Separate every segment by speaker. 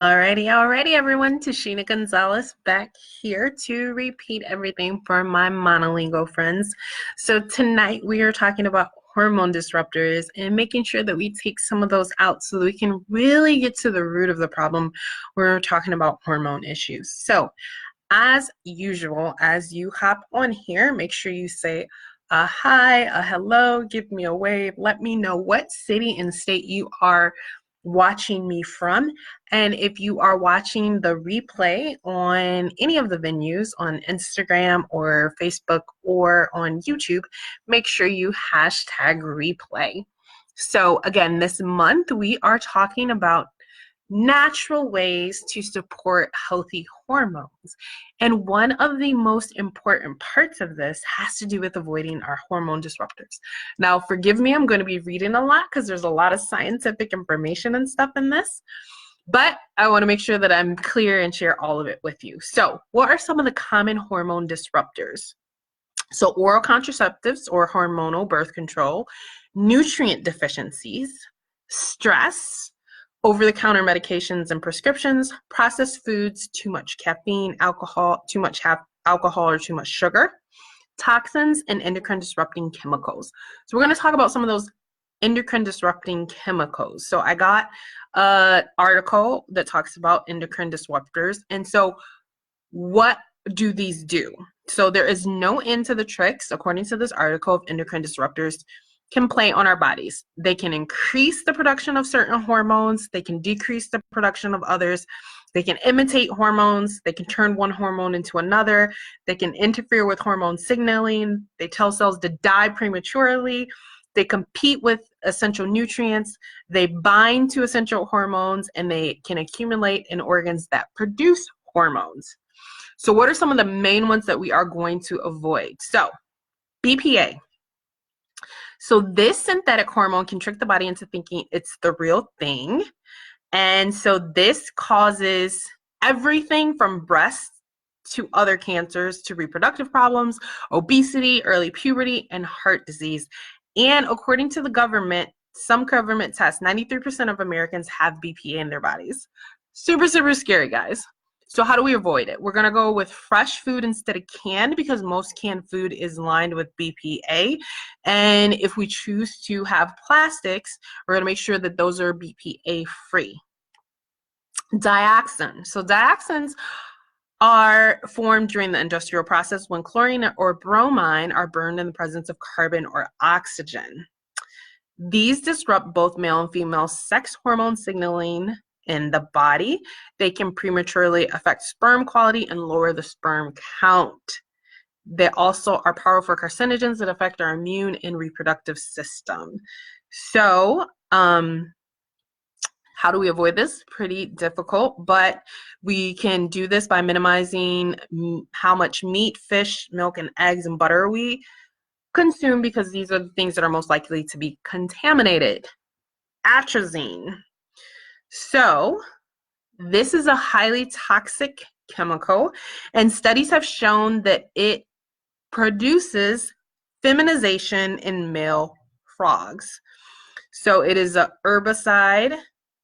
Speaker 1: Alrighty, everyone. Tashina Gonzalez back here to repeat everything for my monolingual friends. So tonight we are talking about hormone disruptors and making sure that we take some of those out so that we can really get to the root of the problem when we're talking about hormone issues. So as usual, as you hop on here, make sure you say a hi, a hello, give me a wave, let me know what city and state you are watching me from. And if you are watching the replay on any of the venues on Instagram or Facebook or on YouTube, make sure you hashtag replay. So again, this month we are talking about natural ways to support healthy hormones. And one of the most important parts of this has to do with avoiding our hormone disruptors. Now, forgive me, I'm going to be reading a lot because there's a lot of scientific information and stuff in this, but I want to make sure that I'm clear and share all of it with you. So, what are some of the common hormone disruptors? So, oral contraceptives or hormonal birth control, nutrient deficiencies, stress, over-the-counter medications and prescriptions, processed foods, too much caffeine, alcohol, too much alcohol or too much sugar, toxins, and endocrine disrupting chemicals. So we're going to talk about some of those endocrine disrupting chemicals. So I got an article that talks about endocrine disruptors. And so what do these do? So there is no end to the tricks, according to this article, of endocrine disruptors can play on our bodies. They can increase the production of certain hormones. They can decrease the production of others. They can imitate hormones. They can turn one hormone into another. They can interfere with hormone signaling. They tell cells to die prematurely. They compete with essential nutrients. They bind to essential hormones, and they can accumulate in organs that produce hormones. So what are some of the main ones that we are going to avoid? So BPA. So this synthetic hormone can trick the body into thinking it's the real thing. And so this causes everything from breast to other cancers to reproductive problems, obesity, early puberty, and heart disease. And according to the government, some government tests, 93% of Americans have BPA in their bodies. Super, super scary, guys. So how do we avoid it? We're going to go with fresh food instead of canned because most canned food is lined with BPA. And if we choose to have plastics, we're going to make sure that those are BPA free. Dioxin. So dioxins are formed during the industrial process when chlorine or bromine are burned in the presence of carbon or oxygen. These disrupt both male and female sex hormone signaling in the body. They can prematurely affect sperm quality and lower the sperm count. They also are powerful carcinogens that affect our immune and reproductive system. So, how do we avoid this? Pretty difficult, but we can do this by minimizing how much meat, fish, milk, and eggs and butter we consume because these are the things that are most likely to be contaminated. Atrazine. So this is a highly toxic chemical, and studies have shown that it produces feminization in male frogs. So it is an herbicide,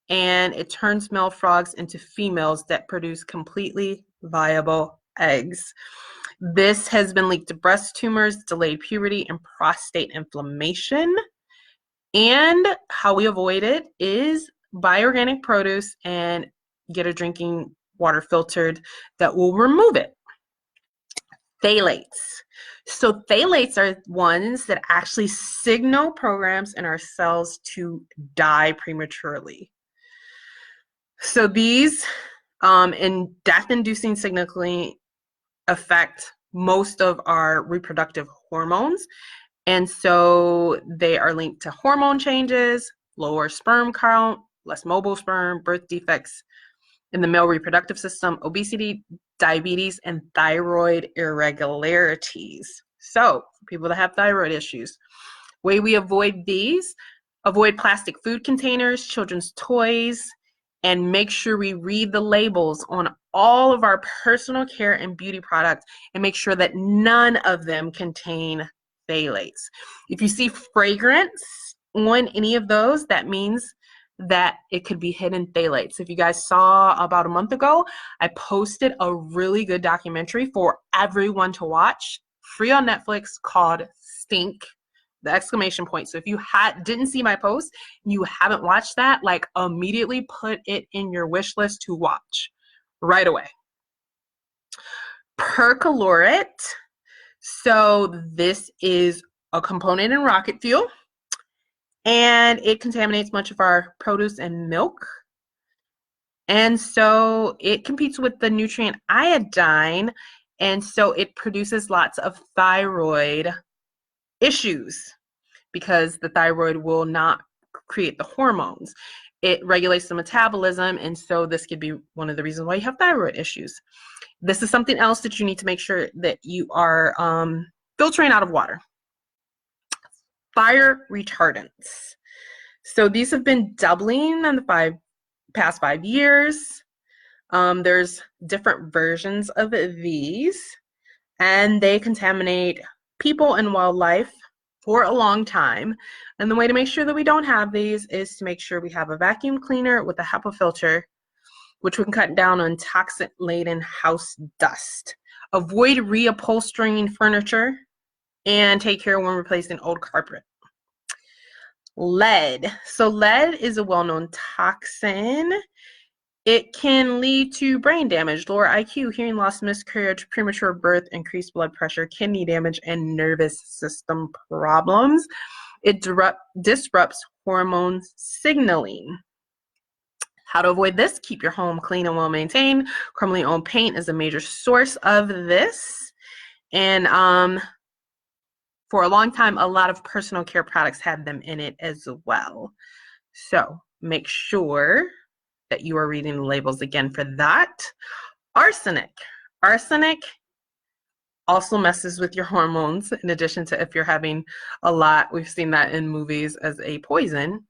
Speaker 1: and it turns male frogs into females that produce completely viable eggs. This has been linked to breast tumors, delayed puberty, and prostate inflammation. And how we avoid it is buy organic produce and get a drinking water filtered that will remove it. Phthalates. So phthalates are ones that actually signal programs in our cells to die prematurely. So these in death-inducing signaling affect most of our reproductive hormones. And so they are linked to hormone changes, lower sperm count, less mobile sperm, birth defects in the male reproductive system, obesity, diabetes, and thyroid irregularities. So for people that have thyroid issues, way we avoid these, avoid plastic food containers, children's toys, and make sure we read the labels on all of our personal care and beauty products and make sure that none of them contain phthalates. If you see fragrance on any of those, that means that it could be hidden phthalates. If you guys saw about a month ago, I posted a really good documentary for everyone to watch, free on Netflix, called Stink, the exclamation point. So if you didn't see my post, you haven't watched that, like immediately put it in your wish list to watch right away. Perchlorate. So this is a component in rocket fuel, and it contaminates much of our produce and milk. And so it competes with the nutrient iodine, and so it produces lots of thyroid issues because the thyroid will not create the hormones. It regulates the metabolism, and so this could be one of the reasons why you have thyroid issues. This is something else that you need to make sure that you are filtering out of water. Fire retardants. So these have been doubling in the past 5 years. There's different versions of these, and they contaminate people and wildlife for a long time. And the way to make sure that we don't have these is to make sure we have a vacuum cleaner with a HEPA filter, which we can cut down on toxic-laden house dust. Avoid reupholstering furniture and take care when replacing old carpet. Lead. So lead is a well-known toxin. It can lead to brain damage, lower IQ, hearing loss, miscarriage, premature birth, increased blood pressure, kidney damage, and nervous system problems. It disrupts hormone signaling. How to avoid this? Keep your home clean and well maintained. Criminally owned paint is a major source of this. And for a long time, a lot of personal care products had them in it as well. So make sure that you are reading the labels again for that. Arsenic. Arsenic also messes with your hormones, in addition to if you're having a lot. We've seen that in movies as a poison.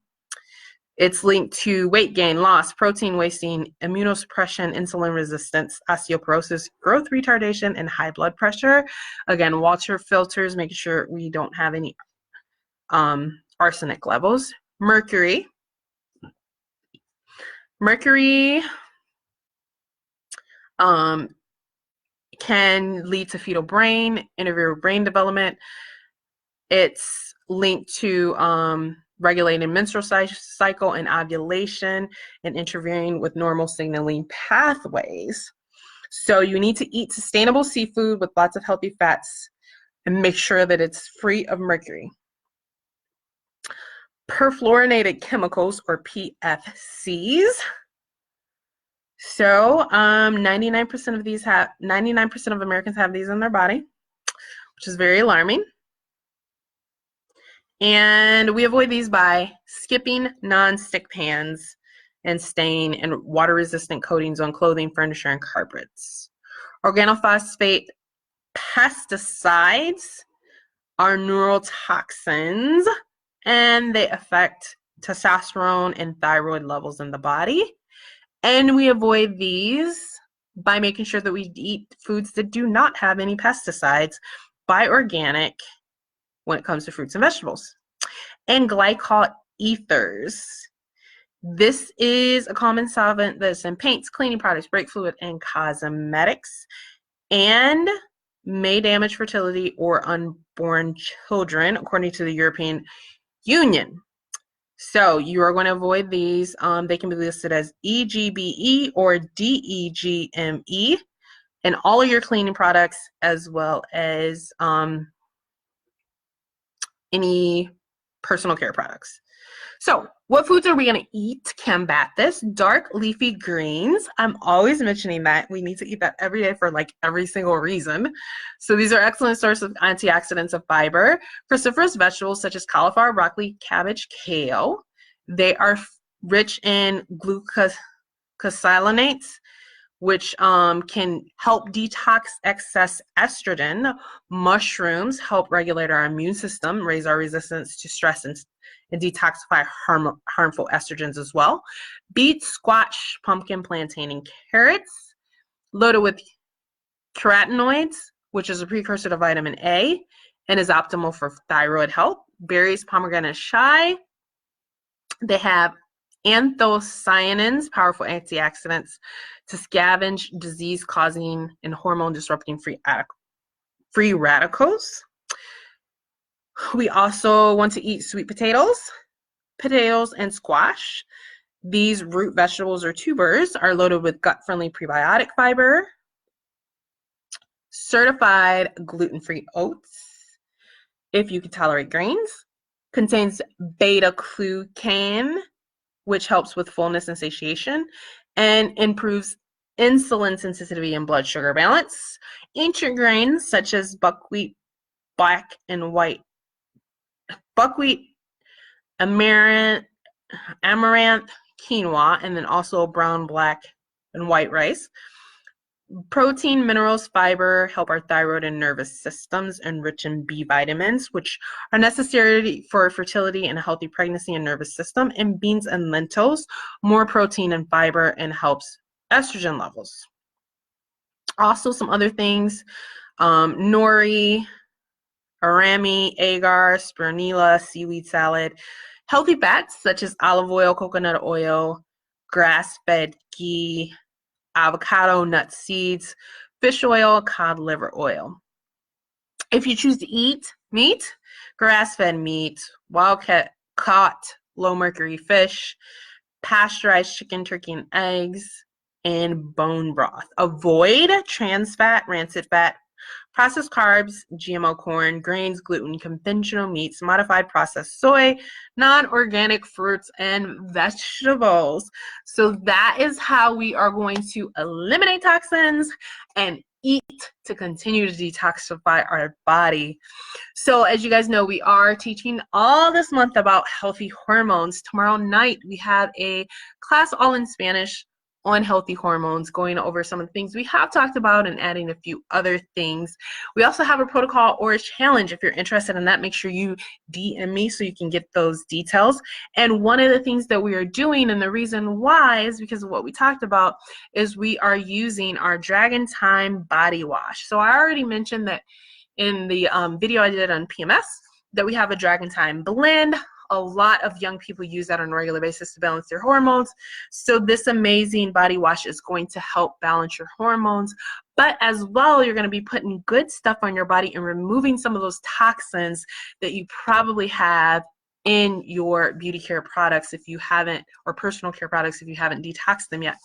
Speaker 1: It's linked to weight gain, loss, protein wasting, immunosuppression, insulin resistance, osteoporosis, growth retardation, and high blood pressure. Again, water filters, making sure we don't have any arsenic levels. Mercury. Mercury can lead to fetal brain, interfere brain development. It's linked to regulating menstrual cycle and ovulation and interfering with normal signaling pathways. So you need to eat sustainable seafood with lots of healthy fats and make sure that it's free of mercury. Perfluorinated chemicals, or PFCs. So 99% of Americans have these in their body, which is very alarming. And we avoid these by skipping non-stick pans and stain and water-resistant coatings on clothing, furniture, and carpets. Organophosphate pesticides are neurotoxins, and they affect testosterone and thyroid levels in the body. And we avoid these by making sure that we eat foods that do not have any pesticides, buy organic when it comes to fruits and vegetables. And glycol ethers. This is a common solvent that's in paints, cleaning products, brake fluid, and cosmetics, and may damage fertility or unborn children, according to the European Union. So you are going to avoid these. They can be listed as EGBE or DEGME in all of your cleaning products, as well as any personal care products. So what foods are we going to eat to combat this? Dark leafy greens. I'm always mentioning that. We need to eat that every day for like every single reason. So these are excellent source of antioxidants of fiber. Cruciferous vegetables such as cauliflower, broccoli, cabbage, kale. They are rich in glucosinolates, which can help detox excess estrogen. Mushrooms help regulate our immune system, raise our resistance to stress, and detoxify harmful estrogens as well. Beets, squash, pumpkin, plantain, and carrots, loaded with carotenoids, which is a precursor to vitamin A and is optimal for thyroid health. Berries, pomegranate, shy. They have anthocyanins, powerful antioxidants, to scavenge disease-causing and hormone-disrupting free radicals. We also want to eat sweet potatoes, and squash. These root vegetables or tubers are loaded with gut-friendly prebiotic fiber, certified gluten-free oats, if you can tolerate grains, contains beta-glucan, which helps with fullness and satiation, and improves insulin sensitivity and blood sugar balance. Ancient grains such as buckwheat, black and white, buckwheat, amaranth, quinoa, and then also brown, black, and white rice. Protein, minerals, fiber help our thyroid and nervous systems, and rich in B vitamins, which are necessary for fertility and a healthy pregnancy and nervous system. And beans and lentils, more protein and fiber, and helps estrogen levels. Also, some other things, nori, arami, agar, spirulina, seaweed salad. Healthy fats such as olive oil, coconut oil, grass-fed ghee, avocado, nut seeds, fish oil, cod liver oil. If you choose to eat meat, grass-fed meat, wild-caught, low-mercury fish, pasteurized chicken, turkey, and eggs, and bone broth. Avoid trans fat, rancid fat, processed carbs, GMO corn, grains, gluten, conventional meats, modified processed soy, non-organic fruits, and vegetables. So that is how we are going to eliminate toxins and eat to continue to detoxify our body. So as you guys know, we are teaching all this month about healthy hormones. Tomorrow night, we have a class all in Spanish on healthy hormones, going over some of the things we have talked about and adding a few other things. We also have a protocol or a challenge. If you're interested in that, make sure you DM me so you can get those details. And one of the things that we are doing, and the reason why is because of what we talked about, is we are using our Dragon Time body wash. So I already mentioned that in the video I did on PMS that we have a Dragon Time blend. A lot of young people use that on a regular basis to balance their hormones. So this amazing body wash is going to help balance your hormones. But as well, you're going to be putting good stuff on your body and removing some of those toxins that you probably have in your beauty care products if you haven't, or personal care products if you haven't detoxed them yet.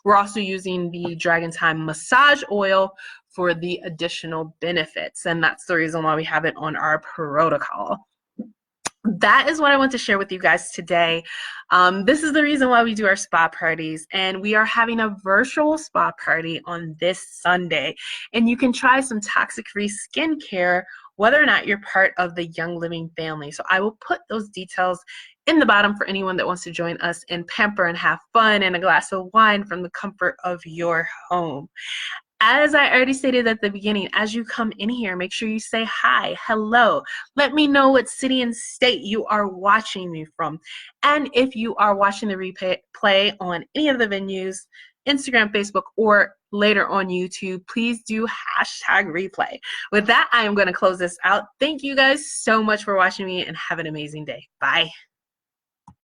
Speaker 1: We're also using the Dragon Time massage oil for the additional benefits, and that's the reason why we have it on our protocol. That is what I want to share with you guys today. This is the reason why we do our spa parties, and we are having a virtual spa party on this Sunday. And you can try some toxic-free skincare whether or not you're part of the Young Living family. So I will put those details in the bottom for anyone that wants to join us and pamper and have fun and a glass of wine from the comfort of your home. As I already stated at the beginning, as you come in here, make sure you say hi, hello. Let me know what city and state you are watching me from. And if you are watching the replay on any of the venues, Instagram, Facebook, or later on YouTube, please do #replay. With that, I am going to close this out. Thank you guys so much for watching me, and have an amazing day. Bye.